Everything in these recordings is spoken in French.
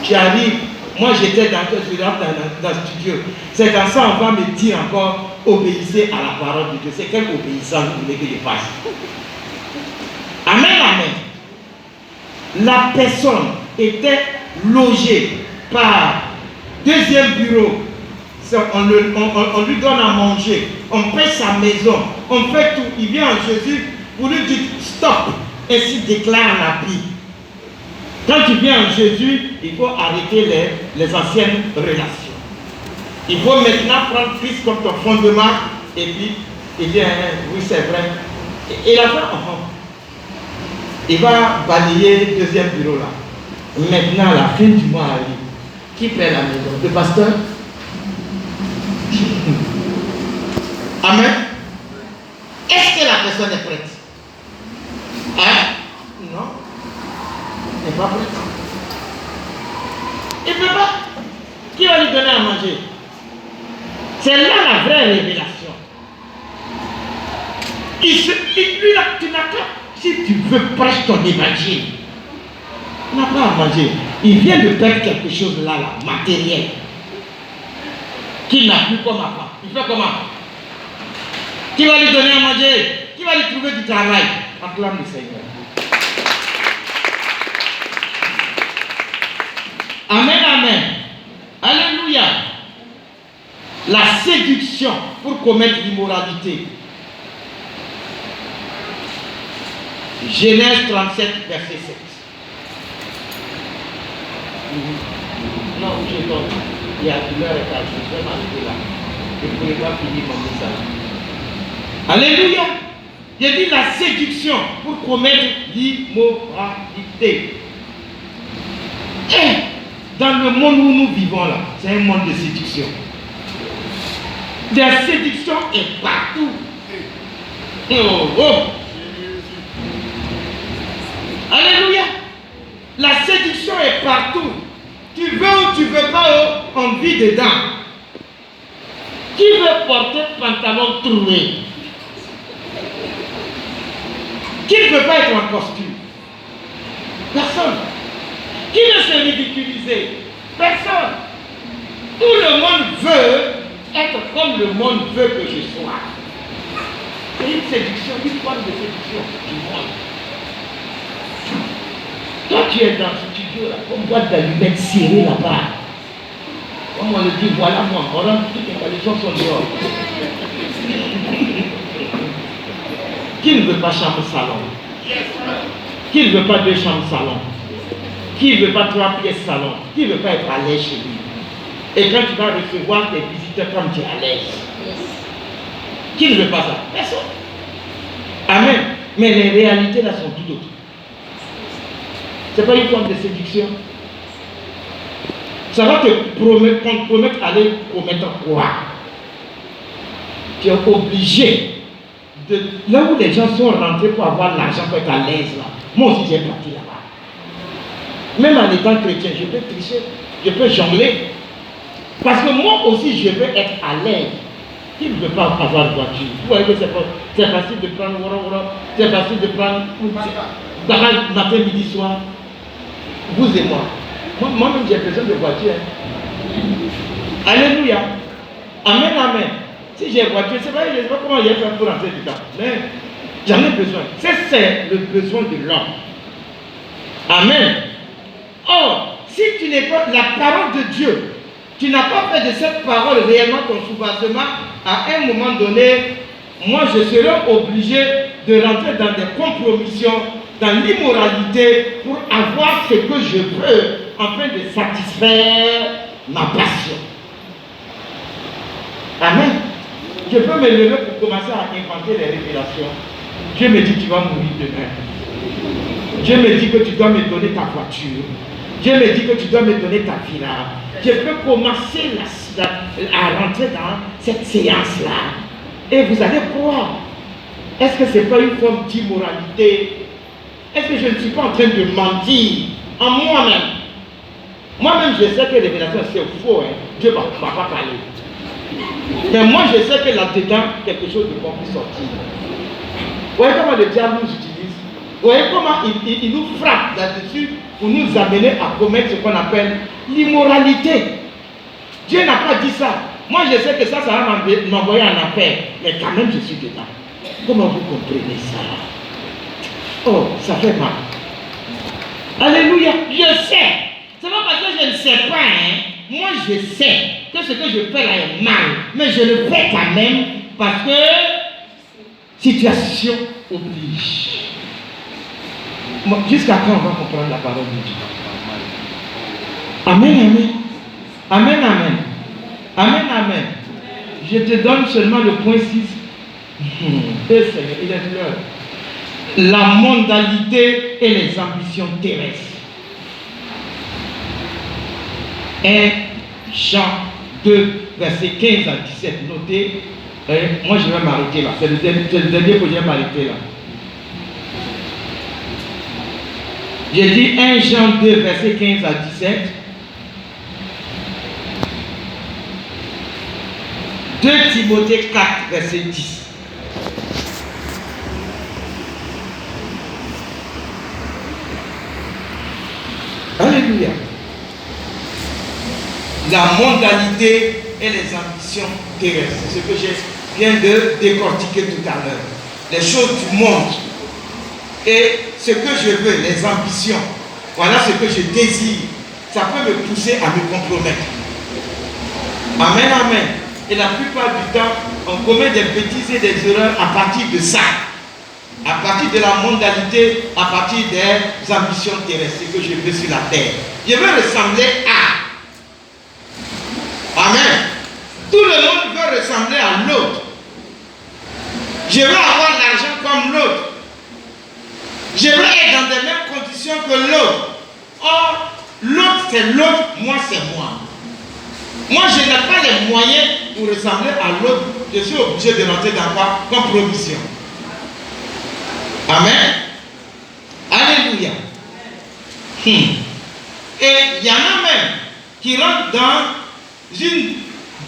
Tu arrives, moi j'étais dans le studio. C'est comme ça on va me dire encore, obéissez à la parole de Dieu. C'est quelle obéissance vous voulez que je fasse? Amen, amen. La personne était logée par deuxième bureau. On lui donne à manger, on paie sa maison, on fait tout. Il vient en Jésus, vous lui dites stop, ainsi déclare la Bible. Quand tu viens en Jésus, il faut arrêter les anciennes relations. Il faut maintenant prendre Christ comme ton fondement et puis il dit oui c'est vrai. Et la fin, il va balayer le deuxième bureau là. Maintenant la fin du mois arrive. Qui paie la maison? Le pasteur? Amen. Est-ce que la personne est prête? Hein? Non. Elle n'est pas prête. Il ne peut pas. Qui va lui donner à manger? C'est là la vraie révélation. Lui là, tu n'as qu'à, si tu veux prêcher ton évangile, tu n'as pas à manger. Il vient de perdre quelque chose là, matériel. Qui n'a plus comme avant. Il fait comment? Qui va lui donner à manger? Qui va lui trouver du travail? Acclame le Seigneur. Amen, amen. Alléluia. La séduction pour commettre l'immoralité. Genèse 37, verset 7. Non, je donne. Il y a 1h15, je vais m'arrêter là. Je ne pourrais pas finir mon message. Alléluia. J'ai dit la séduction pour commettre l'immoralité. Et dans le monde où nous vivons là, c'est un monde de séduction. La séduction est partout. Oh, oh. Alléluia. La séduction est partout. Tu veux ou tu ne veux pas, on vit dedans. Qui veut porter pantalon troué? Qui ne veut pas être en costume? Personne. Qui veut se ridiculiser? Personne. Tout le monde veut être comme le monde veut que je sois. C'est une séduction, une forme de séduction du monde. Toi, tu es dans ce studio là, comme boîte d'allumettes serrée là-bas. Comme on le dit, voilà moi, on rentre toutes les gens sont dehors. Qui ne veut pas chambre salon? Qui ne veut pas 2 chambres salon? Qui ne veut pas 3 pièces salon? Qui ne veut pas être à l'aise chez lui? Et quand tu vas recevoir tes visiteurs comme tu es à l'aise. Qui ne veut pas ça? Personne. Amen. Mais les réalités là sont tout autres. Ce n'est pas une forme de séduction. Ça va te compromettre à aller commettre quoi? Tu es obligé de... Là où les gens sont rentrés pour avoir l'argent, pour être à l'aise là. Moi aussi j'ai parti là-bas. Même en étant chrétien, je peux tricher, je peux jongler. Parce que moi aussi je veux être à l'aise. Qui ne veut pas avoir de voiture? Vous voyez que c'est facile de prendre c'est facile de prendre matin, midi, soir. Vous et moi. Moi-même j'ai besoin de voiture. Alléluia. Amen, amen. Si j'ai voiture, c'est vrai, je ne sais pas comment il y a fait pour rentrer dedans. Mais j'en ai besoin. C'est le besoin de l'homme. Amen. Or, si tu n'es pas la parole de Dieu, tu n'as pas fait de cette parole réellement ton soubassement, à un moment donné, moi je serai obligé de rentrer dans des compromissions, dans l'immoralité, pour avoir ce que je veux, afin de satisfaire ma passion. Amen. Je peux me lever pour commencer à inventer les révélations. Dieu me dit tu vas mourir demain. Dieu me dit que tu dois me donner ta voiture. Dieu me dit que tu dois me donner ta villa. Je peux commencer à rentrer dans cette séance-là. Et vous allez croire. Est-ce que ce n'est pas une forme d'immoralité? Est-ce que je ne suis pas en train de mentir en moi-même? Moi-même, je sais que les révélations, c'est faux. Hein. Dieu ne va pas parler. Mais moi, je sais que là-dedans, quelque chose de bon peut sortir. Vous voyez comment le diable nous utilise? Vous voyez comment il nous frappe là-dessus pour nous amener à commettre ce qu'on appelle l'immoralité. Dieu n'a pas dit ça. Moi, je sais que ça va m'envoyer en affaire. Mais quand même, je suis dedans. Comment vous comprenez ça? Oh, ça fait mal. Alléluia. Je sais. C'est pas parce que je ne sais pas. Moi, je sais que ce que je fais là est mal. Mais je le fais quand même parce que situation oblige. Jusqu'à quand on va comprendre la parole de Dieu? Amen, amen. Amen, amen. Amen, amen. Je te donne seulement le point 6. Seigneur, il est l'heure. La mondialité et les ambitions terrestres. 1 Jean 2, verset 15 à 17. Notez. Moi, je vais m'arrêter là. C'est le dernier que je vais m'arrêter là. J'ai dit 1 Jean 2, verset 15 à 17. 2 Timothée 4, verset 10. Alléluia. La mondialité et les ambitions terrestres. C'est ce que je viens de décortiquer tout à l'heure. Les choses du monde et ce que je veux, les ambitions. Voilà ce que je désire. Ça peut me pousser à me compromettre. Amen, amen. Et la plupart du temps, on commet des bêtises et des erreurs à partir de ça. À partir de la mondialité, à partir des ambitions terrestres, ce que je veux sur la terre. Je veux ressembler à. Amen. Tout le monde veut ressembler à l'autre. Je veux avoir l'argent comme l'autre. Je veux être dans les mêmes conditions que l'autre. Or, l'autre c'est l'autre, moi c'est moi. Moi je n'ai pas les moyens pour ressembler à l'autre. Je suis obligé de rentrer dans quoi? Compromission. Amen. Alléluia. Et il y en a même qui rentrent dans une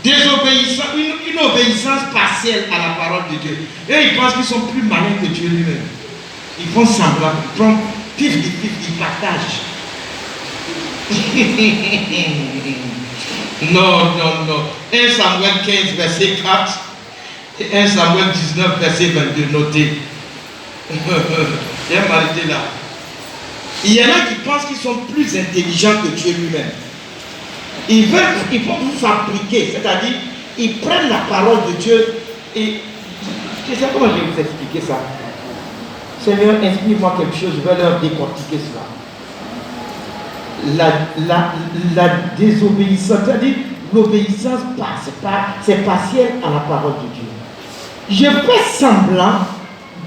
désobéissance, une obéissance partielle à la parole de Dieu. Et ils pensent qu'ils sont plus malins que Dieu lui-même. Ils font semblant, ils prennent pif, ils partagent. Non. 1 Samuel 15, verset 4 et 1 Samuel 19, verset 22, notez. J'ai m'arrêté là. Il y en a qui pensent qu'ils sont plus intelligents que Dieu lui-même. Ils vont vous fabriquer, c'est-à-dire, ils prennent la parole de Dieu et je sais comment je vais vous expliquer ça. Seigneur, inspire-moi quelque chose, je vais leur décortiquer cela. La désobéissance, c'est-à-dire l'obéissance, c'est partiel à la parole de Dieu. Je fais semblant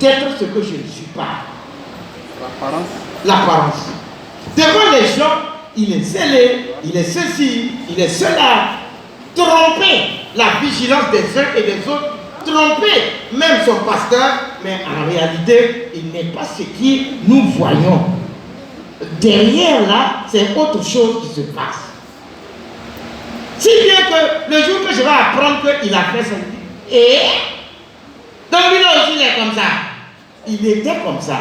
d'être ce que je ne suis pas. L'apparence. Devant les gens, il est zélé, il est ceci, il est cela. Tromper la vigilance des uns et des autres. Tromper même son pasteur, mais en réalité, il n'est pas ce qui nous voyons. Derrière là, c'est autre chose qui se passe. Si bien que le jour que je vais apprendre qu'il a fait ça, et donc lui là aussi il est comme ça. Il était comme ça.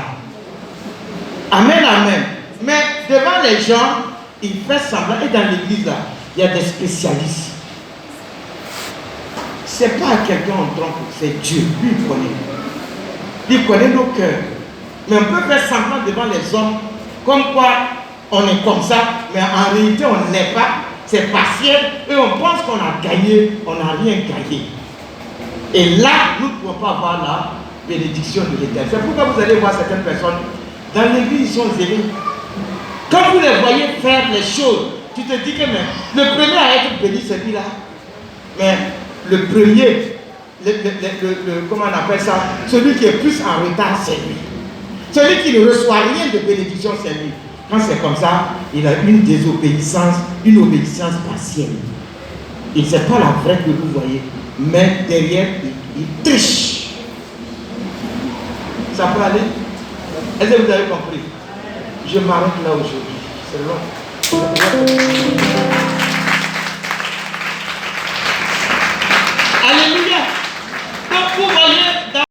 Amen, amen. Mais devant les gens, il fait semblant. Et dans l'église là, il y a des spécialistes. C'est pas quelqu'un en trompe, c'est Dieu. Lui, il connaît. Il connaît nos cœurs. Mais on peut faire semblant devant les hommes, comme quoi on est comme ça, mais en réalité on ne l'est pas. C'est partiel et on pense qu'on a gagné, on n'a rien gagné. Et là, nous ne pouvons pas avoir la bénédiction de l'Éternel. C'est pourquoi vous allez voir certaines personnes, dans l'église, ils sont zélés. Quand vous les voyez faire les choses, tu te dis que mais, le premier à être béni, c'est lui là. Mais le premier, comment on appelle ça, celui qui est plus en retard, c'est lui. Celui qui ne reçoit rien de bénédiction, c'est lui. Quand c'est comme ça, il a une désobéissance, une obéissance partielle. Il ne sait pas la vraie que vous voyez, mais derrière, il triche. Ça peut aller? Est-ce que vous avez compris? Je m'arrête là aujourd'hui. C'est long.